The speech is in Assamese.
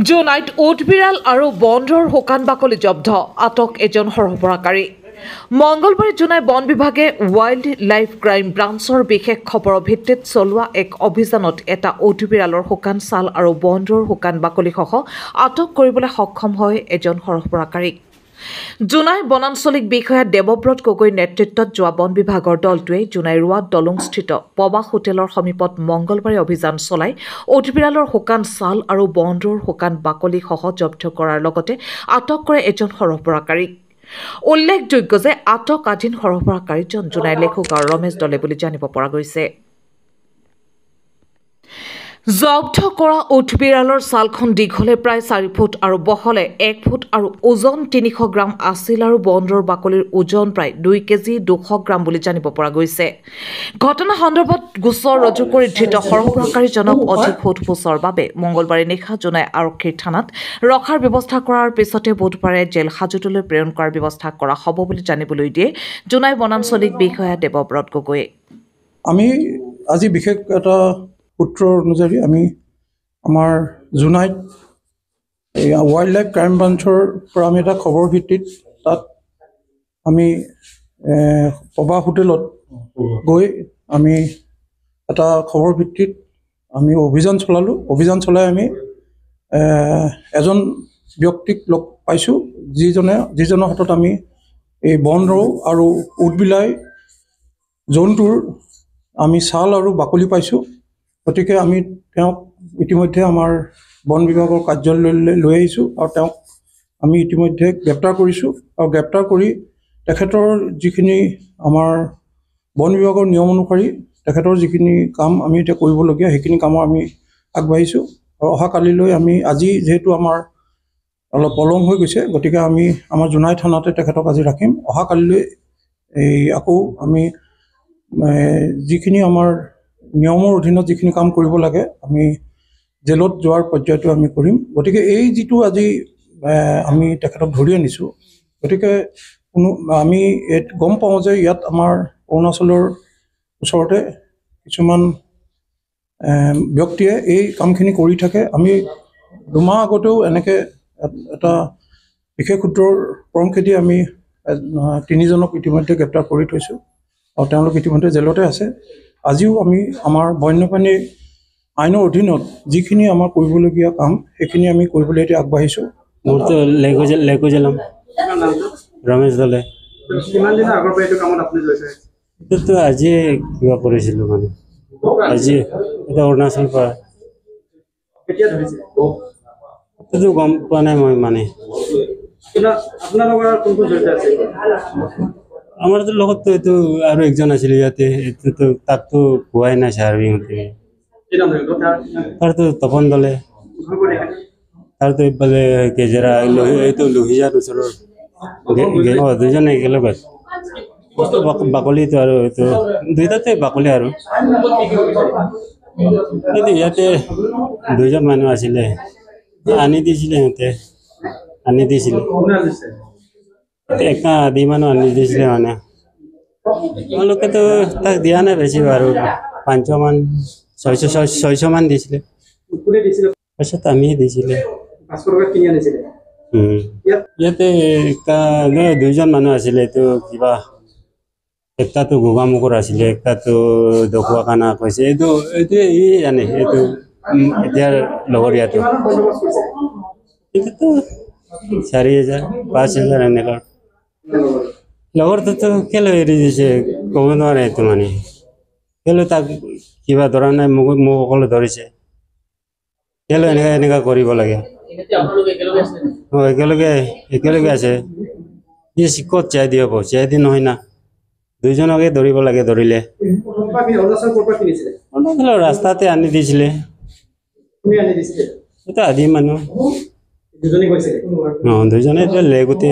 জোনাইত উটবিৰাল আৰু বনৰৰ শুকান বাকলি জব্দ আটক এজন সৰবৰাহকাৰী মঙ্গলবাৰে জোনাই বন বিভাগে ৱাইল্ড লাইফ ক্ৰাইম ব্ৰাঞ্চৰ বিশেষ খবৰৰ ভিত্তিত চলোৱা এক অভিযানত এটা উটবিৰালৰ শুকান ছাল আৰু বনৰৰ শুকান বাকলিসহ আটক কৰিবলৈ সক্ষম হয় এজন সৰবৰাহকাৰীক জোনাই বনাঞ্চলিক বিষয়া দেৱব্ৰত গগৈৰ নেতৃত্বত যোৱা বন বিভাগৰ দলটোৱে জোনাই ৰোৱাত দলংস্থিত প্ৰবাস হোটেলৰ সমীপত মঙ্গলবাৰে অভিযান চলাই উটবিৰালৰ শুকান ছাল আৰু বনৰৰ শুকান বাকলিসহ জব্দ কৰাৰ লগতে আটক কৰে এজন সৰবৰাহকাৰীক উল্লেখযোগ্য যে আটকাধীন সৰবৰাহকাৰীজন জোনাই লেখুগাঁৱৰ ৰমেশ দলে বুলি জানিব পৰা গৈছে জব্দ কৰা উটবিৰালৰ ছালখন দীঘলে প্ৰায় 4 ফুট আৰু বহলে 1 ফুট আৰু ওজন 300 গ্ৰাম আছিল আৰু বনৰৰ বাকলিৰ ওজন প্ৰায় 2 কেজি 200 গ্ৰাম বুলি জানিব পৰা গৈছে ঘটনা সন্দৰ্ভত গোচৰ ৰুজু কৰি ধৃত সৰবৰাহকাৰীজনক অধিক সোধপোছৰ বাবে মঙ্গলবাৰে নিশা জোনাই আৰক্ষীৰ থানাত ৰখাৰ ব্যৱস্থা কৰাৰ পিছতে বুধবাৰে জেল হাজতলৈ প্ৰেৰণ কৰাৰ ব্যৱস্থা কৰা হ'ব বুলি জানিবলৈ দিয়ে জোনাই বনাঞ্চলিক বিষয়া দেৱব্ৰত গগৈয়ে আমি আজি বিশেষ এটা সূত্ৰ অনুযায়ী আমি আমাৰ জোনাইত ৱাইল্ড লাইফ ক্ৰাইম ব্ৰাঞ্চৰ পৰা আমি এটা খবৰ ভিত্তিত তাত আমি প্ৰবাস হোটেলত গৈ আমি এটা খবৰ ভিত্তিত আমি অভিযান চলালোঁ অভিযান চলাই আমি এজন ব্যক্তিক লগ পাইছোঁ যিজনৰ হাতত আমি এই বনৰৌ আৰু উটবিলাই জন্তুৰ আমি ছাল আৰু বাকলি পাইছোঁ গতিকে আমি তেওঁক ইতিমধ্যে আমাৰ বন বিভাগৰ কাৰ্যালয়লৈ লৈ আহিছোঁ আৰু তেওঁক আমি ইতিমধ্যে গ্ৰেপ্তাৰ কৰিছোঁ আৰু গ্ৰেপ্তাৰ কৰি তেখেতৰ যিখিনি আমাৰ বন বিভাগৰ নিয়ম অনুসৰি তেখেতৰ যিখিনি কাম আমি এতিয়া কৰিবলগীয়া সেইখিনি কামৰ আমি আগবাঢ়িছোঁ আৰু অহাকালিলৈ আমি আজি যিহেতু আমাৰ অলপ পলম হৈ গৈছে গতিকে আমি আমাৰ জোনাই থানাতে তেখেতক আজি ৰাখিম অহাকালিলৈ আকৌ আমি যিখিনি আমাৰ নিয়মৰ অধীনত যিখিনি কাম কৰিব লাগে আমি জেলত যোৱাৰ পৰ্যায়টো আমি কৰিম গতিকে এই যিটো আজি আমি তেখেতক ধৰি আনিছোঁ গতিকে আমি গম পাওঁ যে ইয়াত আমাৰ অৰুণাচলৰ ওচৰতে কিছুমান ব্যক্তিয়ে এই কামখিনি কৰি থাকে আমি 2 মাহ আগতেও এনেকৈ এটা বিশেষ সূত্ৰৰ পৰমখেদি আমি 3জনক ইতিমধ্যে গ্ৰেপ্তাৰ কৰি থৈছোঁ আৰু তেওঁলোক ইতিমধ্যে জেলতে আছে আজিও আমি আমাৰ বন্যপ্ৰাণী আইনৰ অধীনত যিখিনি আমাৰ কৰিবলগীয়া কাম সেইখিনি আমি কৰিবলৈ এতিয়া আগবাঢ়িছোঁ মোৰতো লেকুজেলাম ৰমেশ দলে কিমান দিনৰ আগৰ পৰা এইটো কামত আপুনি লৈছে এইটো আজি কিবা কৰিছিলোঁ মানে আজি এটা অৰুণাচল পৰা কেতিয়া ধৰিছে এইটো গম পোৱা নাই মই মানে আপোনালোকৰ কোন কোন জড়িত আছে আমাৰতো লগততো এইটো আৰু একজন আছিলে ইয়াতে এইটোতো তাকতো পোৱাই নাই ছাৰ্ভিংতে তাৰতো তপন দলে তাৰতো এইফালে কেজেৰা এইটো লোহিজাৰ ওচৰৰ 2জনে একেলগে বাকলিটো আৰু এইটো 2টাতে বাকলি আৰু এইটো ইয়াতে 2জন মানুহ আছিলে আনি দিছিলে সিহঁতে আনি দিছিলে একটা আদি মানুহ আনি দিছিলে মানে তেওঁলোকেতো তাক দিয়া নাই বেছি বাৰু 500 মান 600 মান দিছিলে পাছত আমি দিছিলে ইয়াতে একটা 2জন মানুহ আছিলে এইটো কিবা একটাতো গোগামুখৰ আছিলে একটাতো দখুৱা কানা কৈছে এইটো ই জানে এইটো এতিয়াৰ লগৰ ইয়াতো এইটোতো 4,000 5,000 এনেকুৱা লগৰটোতো কেলৈ এৰি দিছে ক'ব নোৱাৰে এইটো মানে কেলৈ তাক কিবা ধৰা নাই মোক অকলে ধৰিছে কেলৈ এনেকুৱা কৰিব লাগে একেলগে আছে ক'ত চাই দিব চাই দি নহয় না 2জনকে ধৰিব লাগে ধৰিলে ৰাস্তাতে আনি দিছিলে এটা আদি মানুহ 2জনে লেগুতে